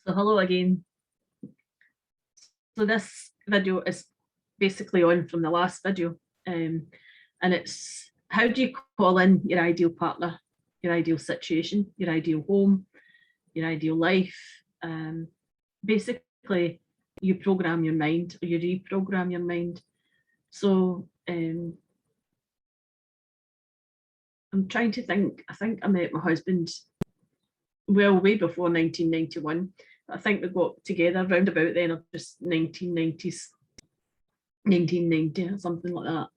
So hello again. So this video is basically on from the last video, and it's how do you call in your ideal partner, your ideal situation, your ideal home, your ideal life. Basically, you program your mind or you reprogram your mind. So I'm trying to think. I think I met my husband way before 1991. I think we got together round about then, or just 1990s, 1990 or something like that.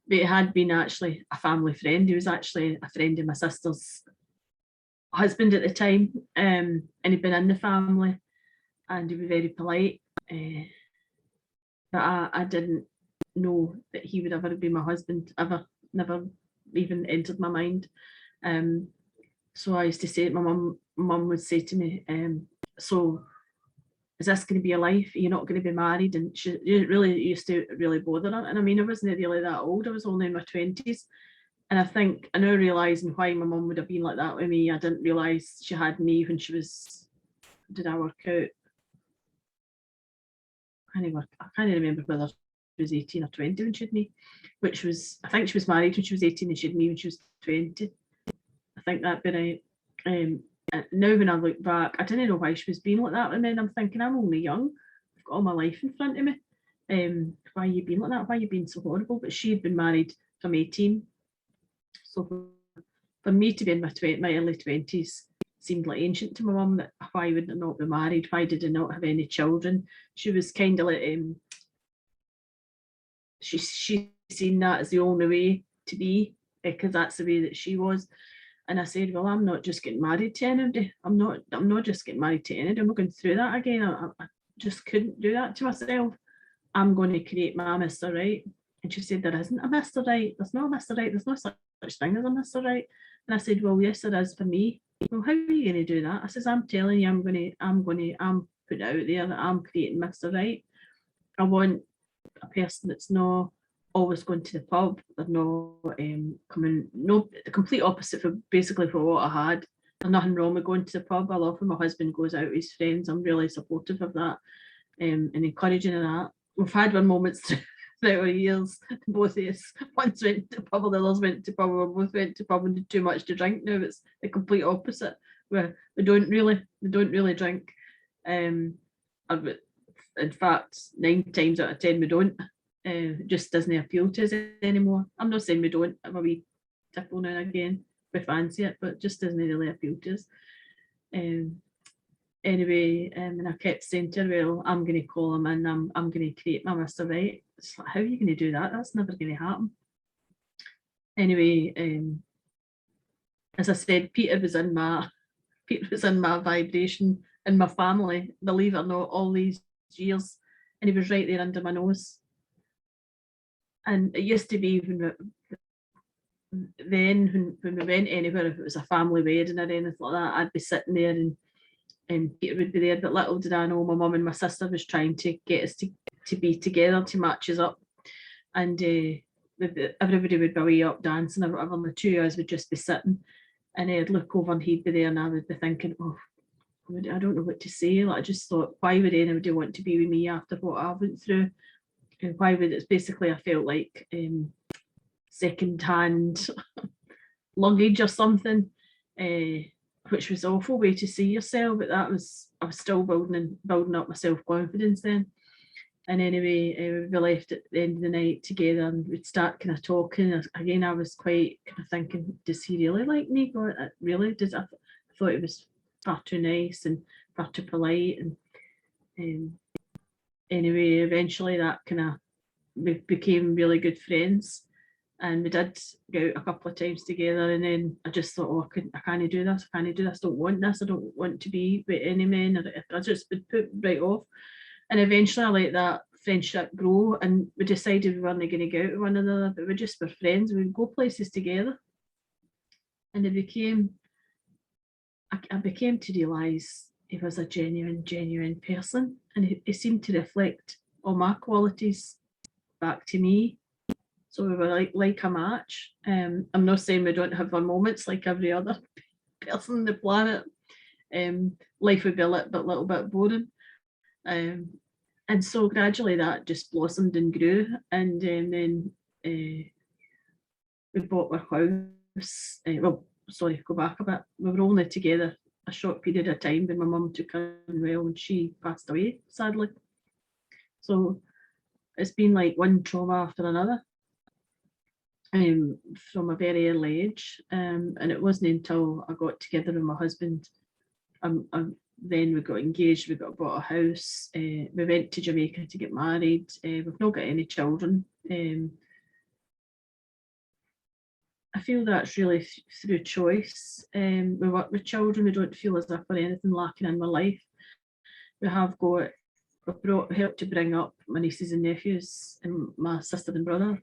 But it had been actually a family friend. He was actually a friend of my sister's husband at the time, and he'd been in the family, and he was very polite. But I didn't know that he would ever be my husband, ever, never even entered my mind. So I used to say, my mum would say to me, so is this going to be a life? You're not going to be married? And it really used to really bother her. And I mean, I wasn't really that old. I was only in my 20s. And I think I now realising why my mum would have been like that with me. I didn't realise she had me when she was, did I work out? I can't remember whether she was 18 or 20 when she had me, which was, I think she was married when she was 18 and she had me when she was 20. I think that'd be right. Now when I look back, I didn't know why she was being like that with me, and I'm thinking, I'm only young, I've got all my life in front of me. Why are you being like that? Why are you being so horrible? But she had been married from 18. So for me to be in my early 20s seemed like ancient to my mum, that why would I not be married? Why did I not have any children? She was kind of like, she seen that as the only way to be, because that's the way that she was. And I said, well, I'm not just getting married to anybody. I'm not just getting married to anybody. I'm not going through that again. I just couldn't do that to myself. I'm going to create my Mr. Right. And she said, there isn't a Mr. Right. There's no Mr. Right. There's no such thing as a Mr. Right. And I said, well, yes, there is for me. Well, how are you going to do that? I says, I'm telling you, I'm putting it out there that I'm creating Mr. Right. I want a person that's not always going to the pub. They're not coming, no, the complete opposite for basically for what I had. There's nothing wrong with going to the pub. I love when my husband goes out with his friends. I'm really supportive of that, and encouraging of that. We've had our moments throughout our years, both of us. Once went to pub, the others went to pub, we both went to pub and did too much to drink. Now it's the complete opposite, where we don't really drink. In fact, 9 times out of 10 we don't. It just doesn't appeal to us anymore. I'm not saying we don't have a wee tipple now and again, we fancy it, but it just doesn't really appeal to us. Anyway, and I kept saying to her, well, I'm going to call him and I'm going to create my Mr. Right. It's like, how are you going to do that? That's never going to happen. Anyway, as I said, Peter was in my vibration in my family, believe it or not, all these years, and he was right there under my nose. And it used to be when we went anywhere, if it was a family wedding or anything like that, I'd be sitting there and Peter would be there. But little did I know, my mum and my sister was trying to get us to be together, to match us up. And everybody would be way up dancing or whatever, and the two of us would just be sitting. And I'd look over and he'd be there, and I would be thinking, oh, I don't know what to say. Like, I just thought, why would anybody want to be with me after what I went through? And why would it's basically, I felt like second-hand luggage or something, which was an awful way to see yourself. But I was still building up my self-confidence then. And anyway, we left at the end of the night together, and we'd start kind of talking. Again, I was quite kind of thinking, does he really like me? God, really? I thought it was far too nice and far too polite. And anyway, eventually that kind of, we became really good friends, and we did go out a couple of times together. And then I just thought, oh, I can't do this. I don't want this. I don't want to be with any men. I just would put right off. And eventually I let that friendship grow, and we decided we weren't going to go out with one another, but we just were friends. We would go places together. And I became to realise he was a genuine person, and he seemed to reflect all my qualities back to me. So we were like a match. I'm not saying we don't have our moments like every other person on the planet, life would be a little bit boring. And so gradually that just blossomed and grew, and then we bought our house. Well, sorry, go back a bit. We were only together a short period of time when my mum took unwell and she passed away, sadly. So it's been like one trauma after another, from a very early age. And it wasn't until I got together with my husband, then we got engaged, we bought a house, we went to Jamaica to get married. We've not got any children. I feel that's really through choice. We work with children, we don't feel as if we're anything lacking in my life. We have helped to bring up my nieces and nephews and my sister and brothers.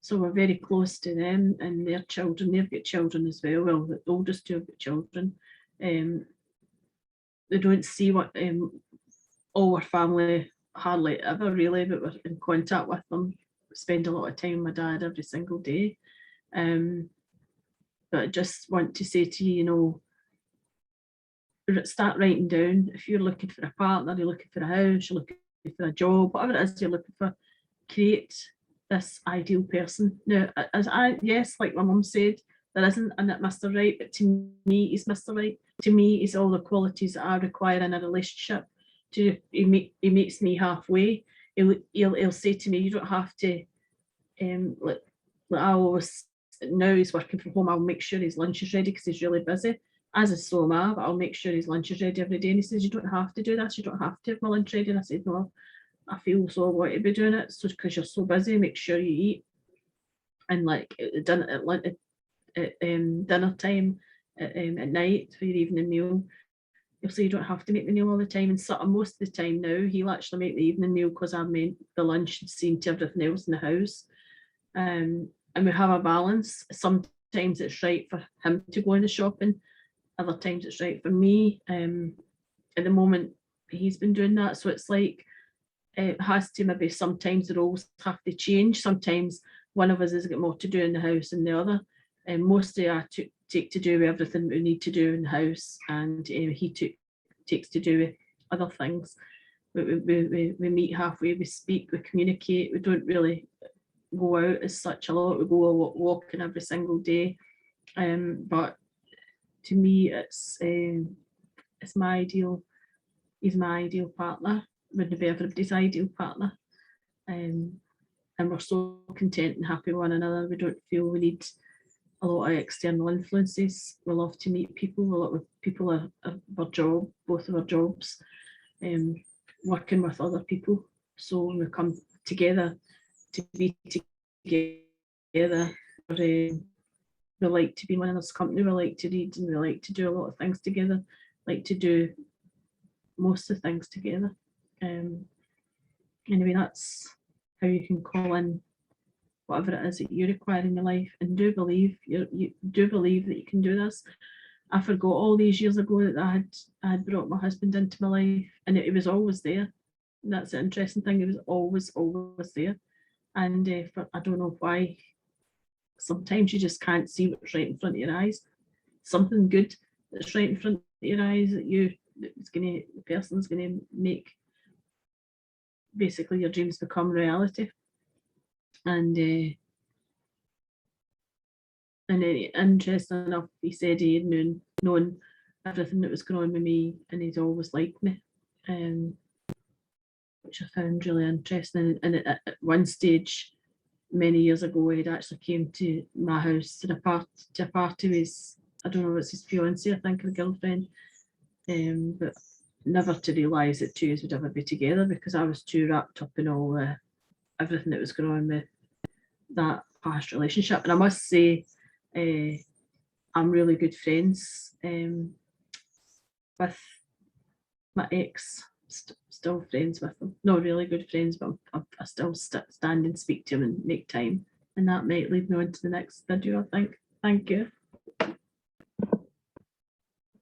So we're very close to them and their children. They've got children as well. Well, the oldest two have got children. They don't see what all our family hardly ever really, but we're in contact with them. We spend a lot of time with my dad every single day. But I just want to say to you, start writing down. If you're looking for a partner, you're looking for a house, you're looking for a job, whatever it is you're looking for, create this ideal person. Now, yes, like my mum said, there isn't a Mr. Right, but to me, he's Mr. Right. To me, he's all the qualities that I require in a relationship. He meets me halfway. He'll say to me, you don't have to, like I always, now he's working from home, I'll make sure his lunch is ready because he's really busy, as is so am I, but I'll make sure his lunch is ready every day. And he says, you don't have to do this, you don't have to have my lunch ready. And I said, no, I feel so I want to be doing it. So because you're so busy, make sure you eat. And like at dinner time at night for your evening meal, he'll say you don't have to make the meal all the time. And most of the time now, he'll actually make the evening meal because I've made the lunch and seen to everything else in the house. And we have a balance. Sometimes it's right for him to go in the shopping. Other times it's right for me. At the moment, he's been doing that. So it's like, it has to maybe sometimes the roles have to change. Sometimes one of us has got more to do in the house than the other. And mostly I take to do with everything we need to do in the house, and he takes to do with other things. We meet halfway, we speak, we communicate. We don't really go out as such a lot. We go walking every single day. But to me, it's my ideal. He's my ideal partner. Wouldn't be everybody's ideal partner. And we're so content and happy with one another. We don't feel we need a lot of external influences. We love to meet people. A lot of people are our job, both of our jobs, working with other people. So when we come together to be together, we like to be in one another's company. We like to read and we like to do a lot of things together. Like to do most of the things together. Anyway, that's how you can call in whatever it is that you require in your life, and do believe you do believe that you can do this. I forgot all these years ago that I had brought my husband into my life, and it was always there. And that's the interesting thing. It was always there, and I don't know why. Sometimes you just can't see what's right in front of your eyes. Something good that's right in front of your eyes the person's gonna make basically your dreams become reality. And interesting enough, he said he had known everything that was going on with me, and he'd always liked me, which I found really interesting. And at one stage, many years ago, he'd actually came to my house to a party with his, I don't know, it's his fiancée, I think, or girlfriend, but never to realise that two of us would ever be together, because I was too wrapped up in all everything that was going on with that past relationship. And I must say, I'm really good friends with my ex, still friends with him. Not really good friends, but I still stand and speak to him and make time. And that might lead me on to the next video, I think. Thank you.